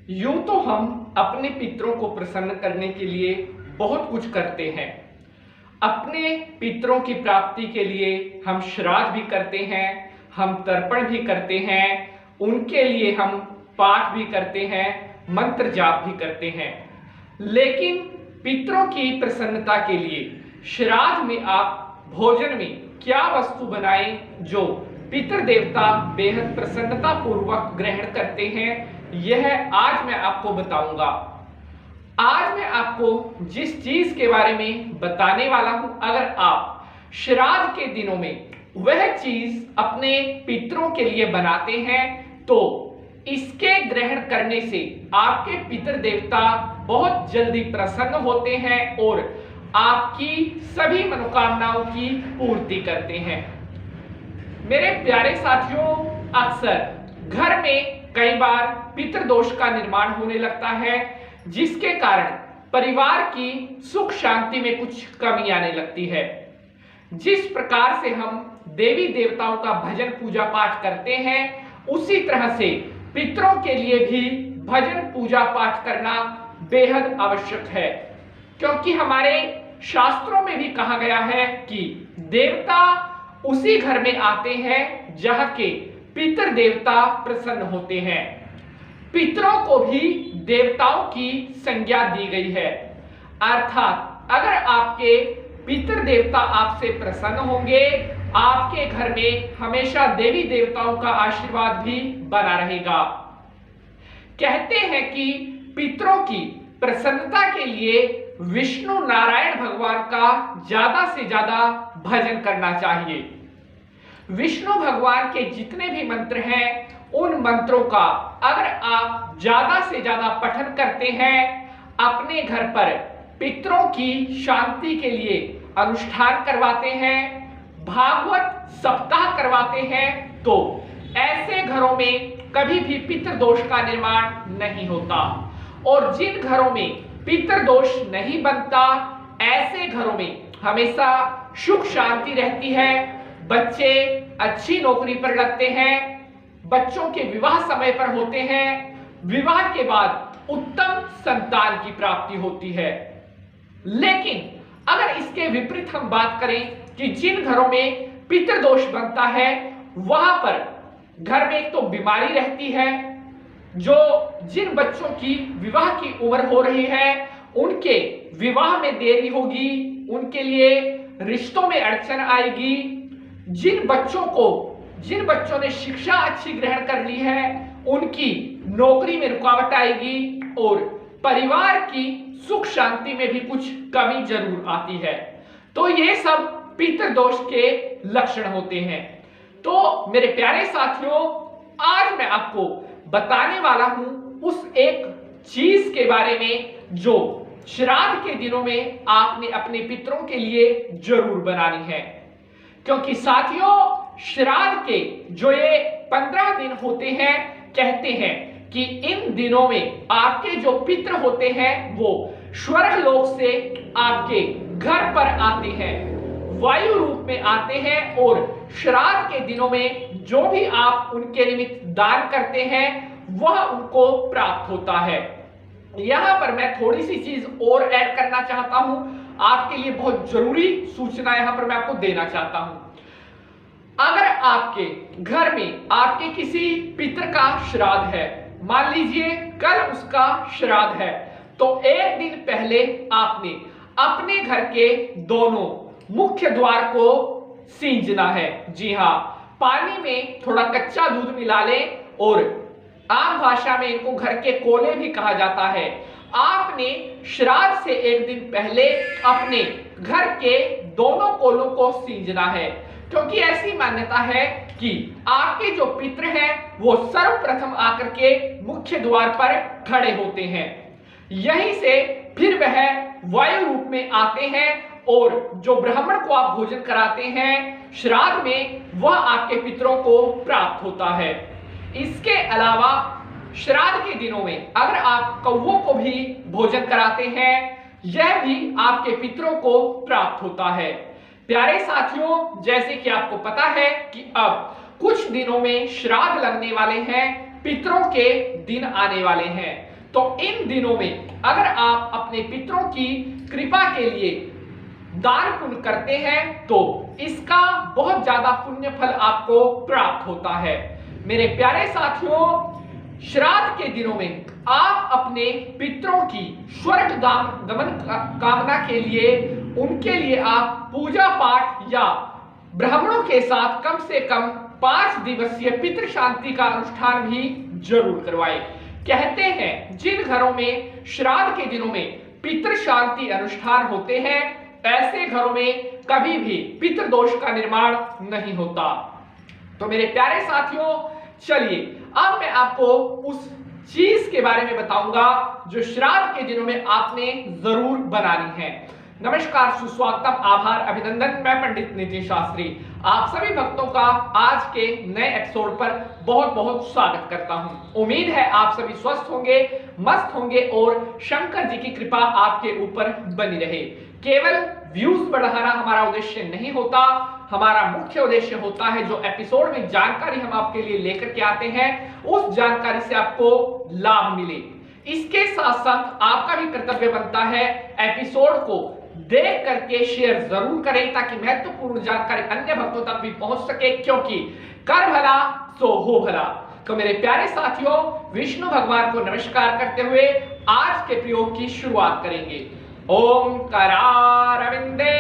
यूं तो हम अपने पितरों को प्रसन्न करने के लिए बहुत कुछ करते हैं। अपने पितरों की प्राप्ति के लिए हम श्राद्ध भी करते हैं, हम तर्पण भी करते हैं, उनके लिए हम पाठ भी करते हैं, मंत्र जाप भी करते हैं। लेकिन पितरों की प्रसन्नता के लिए श्राद्ध में आप भोजन में क्या वस्तु बनाएं जो पितृ देवता बेहद प्रसन्नता पूर्वक ग्रहण करते हैं, यह आज मैं आपको बताऊंगा। आज मैं आपको जिस चीज के बारे में बताने वाला हूं, अगर आप श्राद्ध के दिनों में वह चीज अपने पितरों के लिए बनाते हैं तो इसके ग्रहण करने से आपके पितृ देवता बहुत जल्दी प्रसन्न होते हैं और आपकी सभी मनोकामनाओं की पूर्ति करते हैं। मेरे प्यारे साथियों, अक्सर घर में कई बार पितृदोष का निर्माण होने लगता है, जिसके कारण परिवार की सुख शांति में कुछ कमी आने लगती है। जिस प्रकार से हम देवी देवताओं का भजन पूजा पाठ करते हैं, उसी तरह से पितरों के लिए भी भजन पूजा पाठ करना बेहद आवश्यक है, क्योंकि हमारे शास्त्रों में भी कहा गया है कि देवता उसी घर में आते हैं जहां के पितृ देवता प्रसन्न होते हैं। पितरों को भी देवताओं की संज्ञा दी गई है, अर्थात अगर आपके पितृ देवता आपसे प्रसन्न होंगे, आपके घर में हमेशा देवी देवताओं का आशीर्वाद भी बना रहेगा। कहते हैं कि पितरों की प्रसन्नता के लिए विष्णु नारायण भगवान का ज्यादा से ज्यादा भजन करना चाहिए। विष्णु भगवान के जितने भी मंत्र हैं, उन मंत्रों का अगर आप ज्यादा से ज्यादा पठन करते हैं, अपने घर पर पितरों की शांति के लिए अनुष्ठान करवाते हैं, भागवत सप्ताह करवाते हैं, तो ऐसे घरों में कभी भी पितृदोष का निर्माण नहीं होता। और जिन घरों में पितृदोष नहीं बनता, ऐसे घरों में हमेशा सुख शांति रहती है, बच्चे अच्छी नौकरी पर लगते हैं, बच्चों के विवाह समय पर होते हैं, विवाह के बाद उत्तम संतान की प्राप्ति होती है। लेकिन अगर इसके विपरीत हम बात करें कि जिन घरों में पितृदोष बनता है, वहां पर घर में एक तो बीमारी रहती है, जिन बच्चों की विवाह की उम्र हो रही है उनके विवाह में देरी होगी, उनके लिए रिश्तों में अड़चन आएगी। जिन बच्चों ने शिक्षा अच्छी ग्रहण कर ली है, उनकी नौकरी में रुकावट आएगी और परिवार की सुख शांति में भी कुछ कमी जरूर आती है। तो ये सब पितृदोष के लक्षण होते हैं। तो मेरे प्यारे साथियों, आज मैं आपको बताने वाला हूं उस एक चीज के बारे में जो श्राद्ध के दिनों में आपने अपने पितरों के लिए जरूर बनानी है। क्योंकि साथियों, श्राद्ध के जो ये 15 दिन होते हैं, कहते हैं कि इन दिनों में आपके जो पितृ होते हैं वो स्वर्ग लोक से आपके घर पर आते हैं, वायु रूप में आते हैं, और श्राद्ध के दिनों में जो भी आप उनके निमित्त दान करते हैं वह उनको प्राप्त होता है। यहां पर मैं थोड़ी सी चीज और ऐड करना चाहता हूं, आपके लिए बहुत जरूरी सूचना यहां पर मैं आपको देना चाहता हूं। अगर आपके घर में आपके किसी पितृ का श्राद्ध है, मान लीजिए कल उसका श्राद्ध है, तो एक दिन पहले आपने अपने घर के दोनों मुख्य द्वार को सींचना है। जी हां, पानी में थोड़ा कच्चा दूध मिला लें, और आम भाषा में इनको घर के कोले भी कहा जाता है। आपने श्राद्ध से एक दिन पहले अपने घर के दोनों कोलों को सींचना है, क्योंकि ऐसी मान्यता है कि आपके जो पितृ हैं वो सर्वप्रथम आकर के मुख्य द्वार पर खड़े होते हैं। यहीं से फिर वह वायु रूप में आते हैं, और जो ब्राह्मण को आप भोजन कराते हैं श्राद्ध में, वह आपके पितरों को प्राप्त होता है। इसके अलावा श्राद्ध के दिनों में अगर आप कौवों को भी भोजन कराते हैं, यह भी आपके पितरों को प्राप्त होता है। प्यारे साथियों, जैसे कि आपको पता है कि अब कुछ दिनों में श्राद्ध लगने वाले हैं, पितरों के दिन आने वाले हैं। तो इन दिनों में अगर आप अपने पितरों की कृपा के लिए दान पुण्य करते हैं तो इसका बहुत ज्यादा पुण्य फल आपको प्राप्त होता है। मेरे प्यारे साथियों, श्राद्ध के दिनों में आप अपने पितरों की स्वर्ग गमन कामना के लिए उनके लिए आप पूजा पाठ या ब्राह्मणों के साथ कम से कम 5 दिवसीय पितृ शांति का अनुष्ठान भी जरूर करवाएं। कहते हैं जिन घरों में श्राद्ध के दिनों में पितृ शांति अनुष्ठान होते हैं ऐसे घरों में कभी भी पितृदोष का निर्माण नहीं होता। तो मेरे प्यारे साथियों, चलिए अब मैं आपको उस चीज के बारे में बताऊंगा जो श्राद्ध के दिनों में आपने जरूर बनानी है। नमस्कार, सुस्वागतम, आभार, अभिनंदन। मैं पंडित नितिन शास्त्री आप सभी भक्तों का आज के नए एपिसोड पर बहुत बहुत स्वागत करता हूं। उम्मीद है आप सभी स्वस्थ होंगे, मस्त होंगे और शंकर जी की कृपा आपके ऊपर बनी रहे। केवल व्यूज बढ़ाना हमारा उद्देश्य नहीं होता, हमारा मुख्य उद्देश्य होता है जो एपिसोड में जानकारी हम आपके लिए लेकर के आते हैं उस जानकारी से आपको लाभ मिले। इसके साथ साथ आपका भी कर्तव्य बनता है एपिसोड को देख करके शेयर जरूर करें ताकि महत्वपूर्ण जानकारी अन्य भक्तों तक भी पहुंच सके, क्योंकि कर भला सो हो भला। तो मेरे प्यारे साथियों, विष्णु भगवान को नमस्कार करते हुए आज के प्रयोग की शुरुआत करेंगे। ओम करारविंदे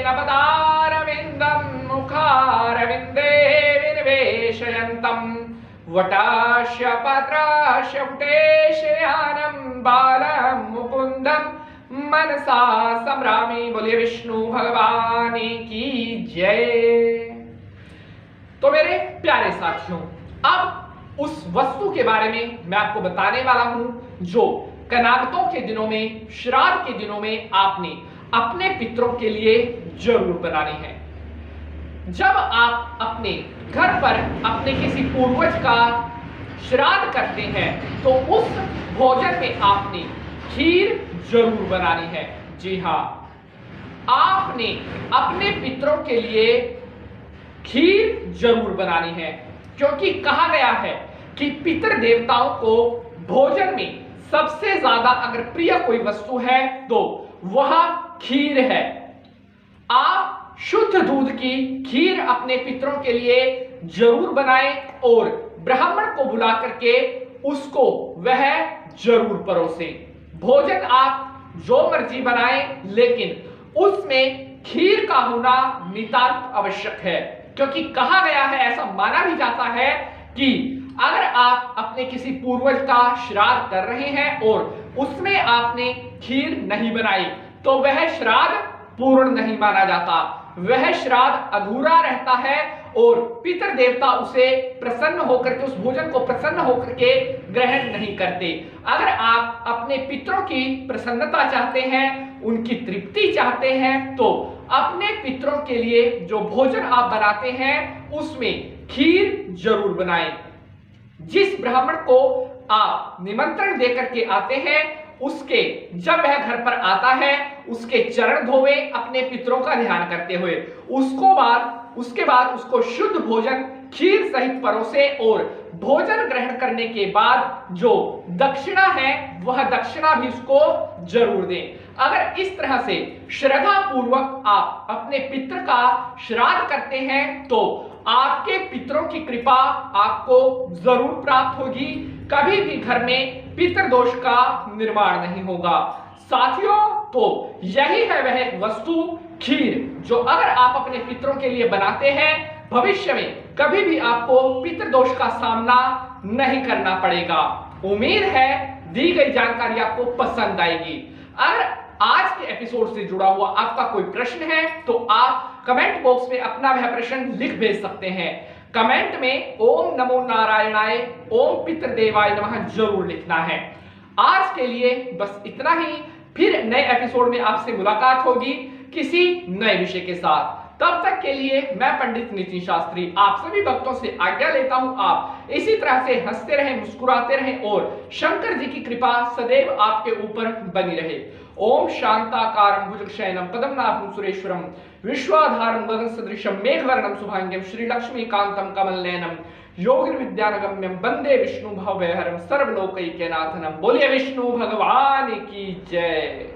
नमदारविंदम मुखारविंदे विनिवेशयन्तम वटास्य पात्रास्य वटेशयानं बालं मुकुंदम मनसा संभ्रामि। बोलिए विष्णु भगवान की जय। तो मेरे प्यारे साथियों, अब उस वस्तु के बारे में मैं आपको बताने वाला हूं जो कनागतों के दिनों में, श्राद्ध के दिनों में आपने अपने पितरों के लिए जरूर बनानी है। जब आप अपने घर पर अपने किसी पूर्वज का श्राद्ध करते हैं तो उस भोजन में आपने खीर जरूर बनानी है। जी हाँ, आपने अपने पितरों के लिए खीर जरूर बनानी है, क्योंकि कहा गया है कि पितृ देवताओं को भोजन में सबसे ज्यादा अगर प्रिय कोई वस्तु है तो वह खीर है। आप शुद्ध दूध की खीर अपने पितरों के लिए जरूर बनाएं और ब्राह्मण को बुला करके उसको वह जरूर परोसें। भोजन आप जो मर्जी बनाएं, लेकिन उसमें खीर का होना नितांत आवश्यक है, क्योंकि कहा गया है, ऐसा माना भी जाता है कि अगर आप अपने किसी पूर्वज का श्राद्ध कर रहे हैं और उसमें आपने खीर नहीं बनाई तो वह श्राद्ध पूर्ण नहीं माना जाता, वह श्राद्ध अधूरा रहता है और पितृ देवता उसे प्रसन्न होकर के, उस भोजन को प्रसन्न होकर के ग्रहण नहीं करते। अगर आप अपने पितरों की प्रसन्नता चाहते हैं, उनकी तृप्ति चाहते हैं, तो अपने पितरों के लिए जो भोजन आप बनाते हैं उसमें खीर जरूर बनाएं। जिस ब्राह्मण को आप निमंत्रण देकर के आते हैं उसके जब वह घर पर आता है उसके चरण धोवे अपने पितरों का ध्यान करते हुए, उसके बाद उसको शुद्ध भोजन खीर सहित परोसे और भोजन ग्रहण करने के बाद जो दक्षिणा है वह दक्षिणा भी उसको जरूर दें। अगर इस तरह से श्रद्धा पूर्वक आप अपने पितृ का श्राद्ध करते हैं तो आपके पितरों की कृपा आपको जरूर प्राप्त होगी, कभी भी घर में पितृदोष का निर्माण नहीं होगा। साथियों, तो यही है वह वस्तु खीर जो अगर आप अपने पितरों के लिए बनाते हैं भविष्य में कभी भी आपको पितृदोष का सामना नहीं करना पड़ेगा। उम्मीद है दी गई जानकारी आपको पसंद आएगी। अगर आज के एपिसोड से जुड़ा हुआ आपका कोई प्रश्न है तो आप कमेंट बॉक्स में अपना वह प्रश्न लिख भेज सकते हैं। कमेंट में ओम नमो नारायणाय, ओम पितृदेवाय नमः जरूर लिखना है। आज के लिए बस इतना ही, फिर नए एपिसोड में आपसे मुलाकात होगी किसी नए विषय के साथ। तब तक के लिए मैं पंडित नितिन शास्त्री आप सभी भक्तों से आज्ञा लेता हूं। आप इसी तरह से हंसते रहें, मुस्कुराते रहें और शंकर जी की कृपा सदैव आपके ऊपर बनी रहे। ओम शांताकारं भुजगशयनं पद्मनाभं सुरेश्वरं विश्वाधारं गगनसदृशं मेघवर्णं शुभांगं श्रीलक्ष्मीकान्तं कमलनयनं योगिर्विद्यानगम्यं वंदे विष्णु भवभयहरं सर्वलोकैकनाथनं। बोलिए विष्णु भगवान की जय।